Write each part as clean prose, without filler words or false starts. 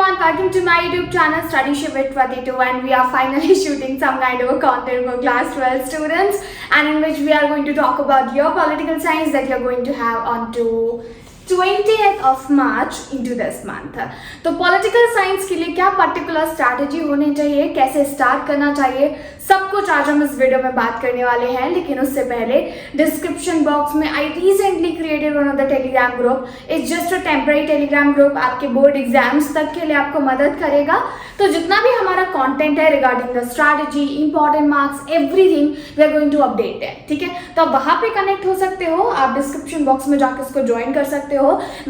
everyone, welcome to my YouTube channel Study Shift with 22, and we are finally shooting some kind of a content for class 12 students, and in which we are going to talk about your political science that you are going to have on to 20th of March into this month. तो political science के लिए क्या particular strategy होनी चाहिए, कैसे start करना चाहिए, सब कुछ आज हम इस वीडियो में बात करने वाले हैं. लेकिन उससे पहले डिस्क्रिप्शन बॉक्स में I recently created one of the Telegram group. It's just a temporary Telegram group, आपके बोर्ड एग्जाम्स तक के लिए आपको मदद करेगा. तो जितना भी हमारा कंटेंट है regarding the strategy, important marks, everything we are going to update है. ठीक है, तो आप वहां पे कनेक्ट हो सकते हो, आप डिस्क्रिप्शन बॉक्स में जाकर इसको ज्वाइन कर सकते हो.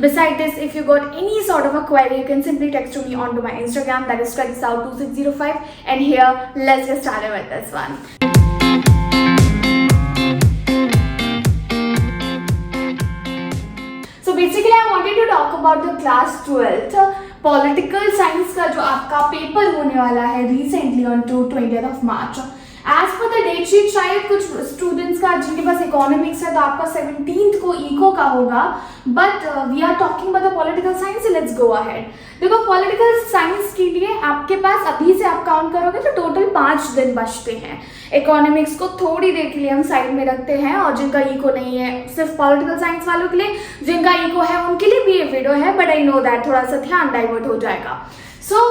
Beside this, if you got any sort of a query, you can simply text to me onto my Instagram, that is studysout2605, and here let's get started with this one. So basically I wanted to talk about the class 12th political science का जो आपका paper होने वाला है recently on to 20th of March. As per the date sheet शायद कुछ students का जिनके पास इकोनॉमिक्स है तो आपका 17th को इको का होगा, but we are talking about the political science. Let's go ahead. देखो, पॉलिटिकल साइंस के लिए आपके पास अभी से आप काउंट करोगे तो टोटल 5 दिन बचते हैं. इकोनॉमिक्स को थोड़ी देर के लिए हम साइड में रखते हैं, और जिनका इको नहीं है, सिर्फ पॉलिटिकल साइंस वालों के लिए, जिनका इको है उनके लिए भी ये वीडियो है, बट आई नो दैट थोड़ा सा ध्यान डाइवर्ट हो जाएगा. So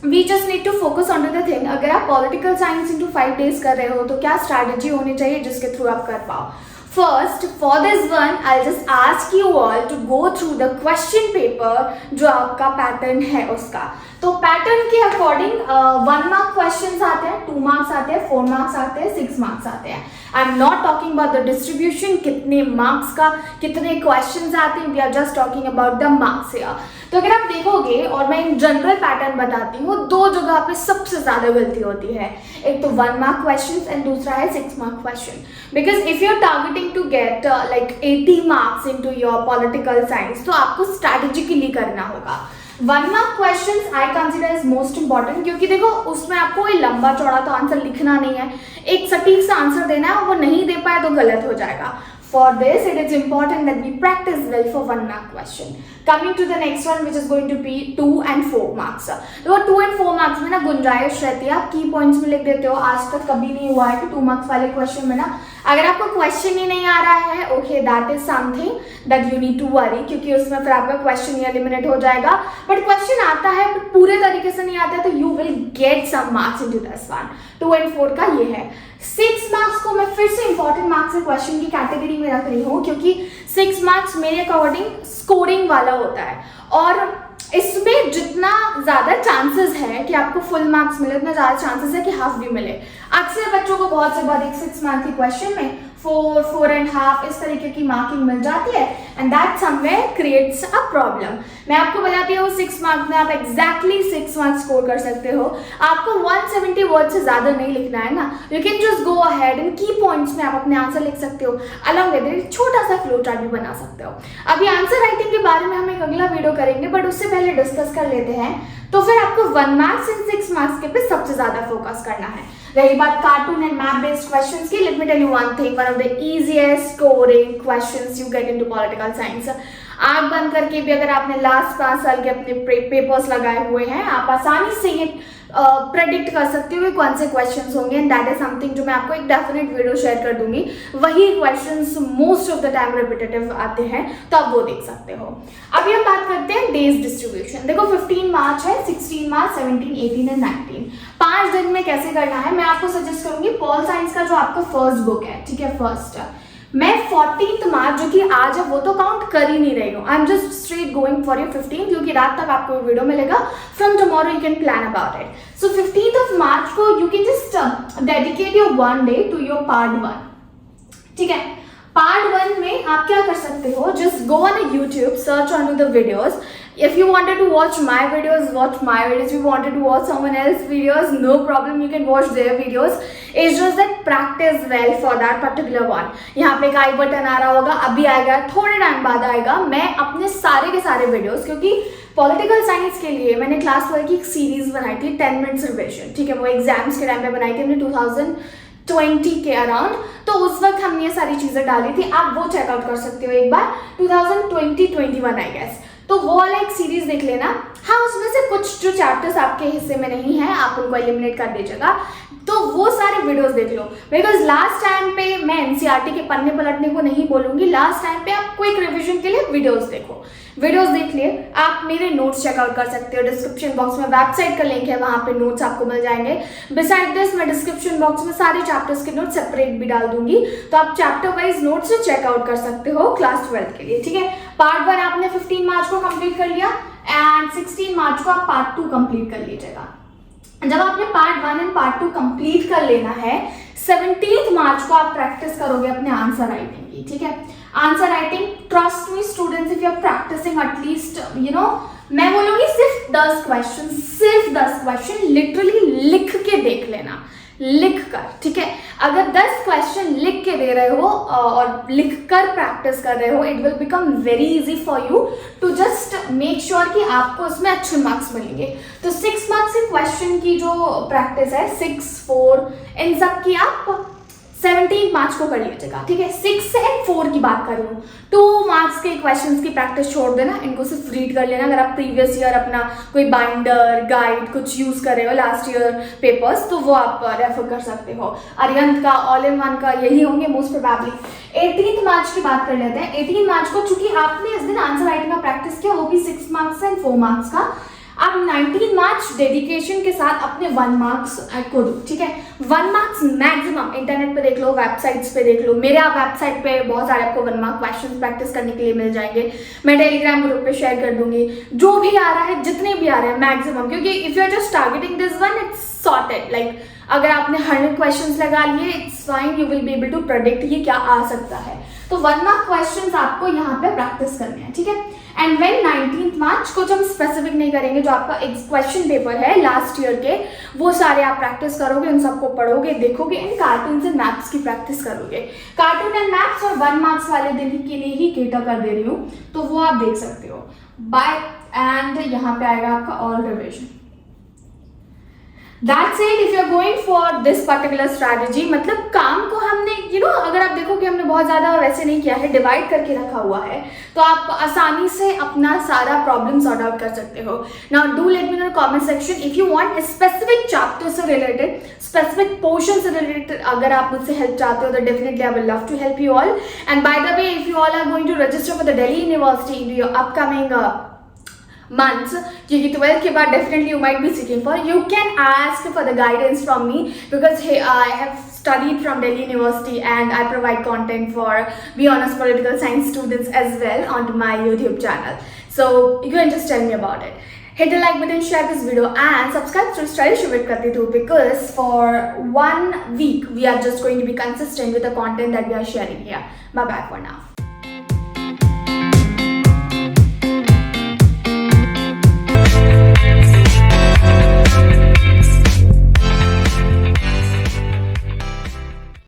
we just need to focus on to the thing. अगर आप पॉलिटिकल साइंस इंटू 5 डेज कर रहे हो तो क्या स्ट्रैटेजी होनी चाहिए जिसके थ्रू आप कर पाओ. First, for this one I just ask you all to go through the question paper जो आपका पैटर्न है उसका. तो पैटर्न के अकॉर्डिंग 1 मार्क क्वेश्चन आते हैं, 2 मार्क्स आते हैं, 4 मार्क्स आते हैं, 6 मार्क्स आते हैं. I am not talking about the distribution, कितने मार्क्स का कितने क्वेश्चन आते हैं, we are just talking about the marks here. तो अगर आप देखोगे, और मैं इन जनरल पैटर्न बताती हूँ, 2 जगह पे सबसे ज्यादा गलती होती है. एक तो 1 मार्क क्वेश्चन एंड दूसरा है 6 mark question. Because if you are targeting to get like 80 marks into your political science, तो आपको स्ट्रैटेजिकली करना होगा. 1 mark question I consider is most important, क्योंकि देखो उसमें आपको कोई लंबा चौड़ा तो आंसर लिखना नहीं है, एक सटीक सा आंसर देना है, और वो नहीं दे पाए तो गलत हो जाएगा. For this, it is important that we practice well for 1 mark question. Coming to the next one, which is going to be 2 and 4 marks. तो 2 and 4 marks में ना गुंजाइश रहती है, आप की पॉइंट्स में लिख देते हो. आज तक कभी नहीं हुआ है कि 2 मार्क्स वाले क्वेश्चन में ना अगर आपको क्वेश्चन ही नहीं आ रहा है, okay, that is something that you need to worry, क्योंकि उसमें फिर आपका क्वेश्चन ही एलिमिनेट हो जाएगा. बट क्वेश्चन आता है बट पूरे तरीके से नहीं आता है, तो you will get some marks into this one. 2 and 4 का ये है. 6 मार्क्स को मैं फिर से इंपॉर्टेंट मार्क्स के क्वेश्चन की कैटेगरी में रख रही हूँ, क्योंकि 6 मार्क्स मेरे अकॉर्डिंग स्कोरिंग वाला होता है, और इसमें जितना ज्यादा चांसेस है कि आपको फुल मार्क्स मिले, उतना ज्यादा चांसेस है कि हाफ भी मिले. अक्सर बच्चों को बहुत से बहुत 6 मार्क्स के क्वेश्चन में 4, 4.5 इस तरीके की मार्किंग मिल जाती है, and that somewhere creates a problem. मैं आपको बताती हूँ 6 मार्क्स में आप एग्जैक्टली 6 मार्क्स स्कोर कर सकते हो. आपको 170 वर्ड से ज्यादा नहीं लिखना है ना, you can just go ahead and की पॉइंट्स में आप अपने आंसर लिख सकते हो. अलॉन्ग विद इट छोटा सा फ्लो चार्ट भी बना सकते हो. अभी आंसर राइटिंग के बारे में हम एक अगला वीडियो करेंगे, बट उससे पहले डिस्कस कर लेते हैं. तो फिर आपको 1 मार्क्स एंड 6 मार्क्स के पे सबसे ज्यादा फोकस करना है. रही बात cartoon and map based questions की, let me tell you one thing, one of the easiest scoring questions you get into political science. आंख बंद करके भी अगर आपने लास्ट 5 साल के अपने पेपर्स लगाए हुए हैं, आप आसानी से ये प्रेडिक्ट कर सकते हो कि कौन से क्वेश्चंस होंगे, एंड दैट इज समथिंग जो मैं आपको एक डेफिनेट वीडियो शेयर कर दूंगी. वही questions most of the time repetitive आते हैं, तो आप वो देख सकते हो. अभी हम बात करते हैं डेज डिस्ट्रीब्यूशन. देखो 15 मार्च है, 16 मार्च, 17, 18 एंड 19. 5 दिन में कैसे करना है मैं आपको सजेस्ट करूंगी. पॉल साइंस का जो आपका फर्स्ट बुक है, ठीक है, फर्स्ट मैं 14th मार्च जो कि आज है वो तो काउंट कर ही नहीं रही हूँ. I am just straight going for your 15, क्योंकि रात तक आपको वीडियो मिलेगा. From tomorrow you can plan about it. So 15th of March को you can just dedicate your 1 day to your part 1. ठीक है, पार्ट 1 में आप क्या कर सकते हो, just go on YouTube, search on the videos. If you wanted to watch my videos, watch my videos. If you wanted to watch someone else's videos, no problem, you can watch their videos. It's just that practice well for that particular one. यहाँ पे एक आई button आ रहा होगा, अभी आएगा, थोड़े time बाद आएगा. मैं अपने सारे के सारे videos, क्योंकि पॉलिटिकल साइंस के लिए मैंने क्लास 12 की एक सीरीज बनाई थी 10 मिनट्स रिविजन. ठीक है, वो एग्जाम्स के टाइम पे बनाई थी हमने 2020 के अराउंड. तो उस वक्त हमने ये सारी चीजें डाली थी, आप वो चेकआउट कर सकते हो एक बार. 2020-21 आई गेस, तो वो वाला एक सीरीज देख लेना. हाँ, उसमें से कुछ कुछ जो चैप्टर्स आपके हिस्से में नहीं है आप उनको एलिमिनेट कर दीजिएगा, तो वो सारे वीडियोस देख लो। बिकॉज लास्ट टाइम पे मैं एनसीईआरटी के पन्ने पलटने को नहीं बोलूंगी, लास्ट टाइम पे आप क्विक रिवीजन के लिए वीडियोस देखो। वीडियोस देख लिए, आप मेरे नोट्स चेकआउट कर सकते हो। डिस्क्रिप्शन बॉक्स में वेबसाइट का लिंक है, वहां पे नोट्स आपको मिल जाएंगे। बिसाइड दिस मैं डिस्क्रिप्शन बॉक्स में सारे चैप्टर्स के नोट्स सेपरेट भी डाल दूंगी, तो आप चैप्टर वाइज नोट्स से चेकआउट कर सकते हो क्लास 12 के लिए, ठीक है। पार्ट 1 आपने 15 मार्च को कंप्लीट कर लिया एंड 16 मार्च को आप पार्ट 2 कंप्लीट कर लीजिएगा। जब आपने पार्ट 1 एंड पार्ट 2 कंप्लीट कर लेना है, 17 मार्च को आप प्रैक्टिस करोगे अपने आंसर राइटिंग की, ठीक है। Answer writing, trust me students, if you are practising at least मैं बोलूंगी सिर्फ 10 क्वेश्चन लिटरली लिख के देख लेना, लिख कर, ठीक है। अगर 10 क्वेश्चन लिख के दे रहे हो और लिख कर प्रैक्टिस कर रहे हो, it will become very easy for you to just make sure कि आपको उसमें अच्छे मार्क्स मिलेंगे। तो 6 मार्क्स के क्वेश्चन की जो प्रैक्टिस है, 6, 4 इन सब की आप 17 मार्च को कर लीजिएगा, ठीक है। 6 एंड 4 की बात कर रही हूँ। 2 मार्क्स के क्वेश्चंस की प्रैक्टिस छोड़ देना, इनको सिर्फ रीड कर लेना। अगर आप प्रीवियस ईयर अपना कोई बाइंडर गाइड कुछ यूज कर रहे हो, लास्ट ईयर पेपर्स, तो वो आप रेफर कर सकते हो। अरिहंत का, ऑल इन वन का यही होंगे मोस्ट प्रोबेबली। 18 मार्च की बात कर लेते हैं। 18 मार्च को चूंकि आपने इस दिन आंसर राइटिंग का प्रैक्टिस किया, वो भी 6 मार्क्स एंड 4 मार्क्स का, आप 19 मार्च डेडिकेशन के साथ अपने 1 मार्क्स को दो, ठीक है। 1 मार्क्स मैक्सिमम इंटरनेट पे देख लो, वेबसाइट्स पे देख लो। मेरे आप वेबसाइट पे बहुत सारे आपको 1 मार्क क्वेश्चंस प्रैक्टिस करने के लिए मिल जाएंगे। मैं टेलीग्राम ग्रुप पे शेयर कर दूंगी। जो भी आ रहा है, जितने भी आ रहे हैं मैक्सिमम, क्योंकि if you are just targeting this one, it's sorted. Like अगर आपने 100 क्वेश्चंस लगा लिए, it's fine, you will be able to predict ये क्या आ सकता है। तो 1 मार्क क्वेश्चंस आपको यहाँ पे प्रैक्टिस करने हैं, ठीक है। एंड वेन 19 मार्च को जब स्पेसिफिक नहीं करेंगे, जो आपका क्वेश्चन पेपर है लास्ट ईयर के, वो सारे आप प्रैक्टिस करोगे, उन सबको पढ़ोगे, देखोगे, एंड कार्टून्स एंड मैथ्स की प्रैक्टिस करोगे। कार्टून एंड मैथ्स और 1 मार्क्स वाले दिन के लिए ही केटर कर दे रही हूँ, तो वो आप देख सकते हो। बाय एंड यहाँ पे आएगा आपका all revision. That's it. If you're going for this particular strategy, मतलब काम को हमने अगर आप देखो कि हमने बहुत ज़्यादा वैसे नहीं किया है, डिवाइड करके रखा हुआ है, तो आप आसानी से अपना सारा प्रॉब्लम सॉर्ट आउट कर सकते हो। Now do let me know in the comment section if you want specific chapter से related, specific portion से related, अगर आप मुझसे help चाहते हो तो definitely I will love to help you all. And by the way, if you all are going to register for the Delhi University in your upcoming months, क्योंकि 12 के बाद definitely you might be seeking for, you can ask for the guidance from me, because hey, I have studied from Delhi University and I provide content for BHonors Political Science students as well on my YouTube channel. So you can just tell me about it. Hit the like button, share this video and subscribe to Stylish with Krati too, because for 1 week we are just going to be consistent with the content that we are sharing here. Bye bye for now.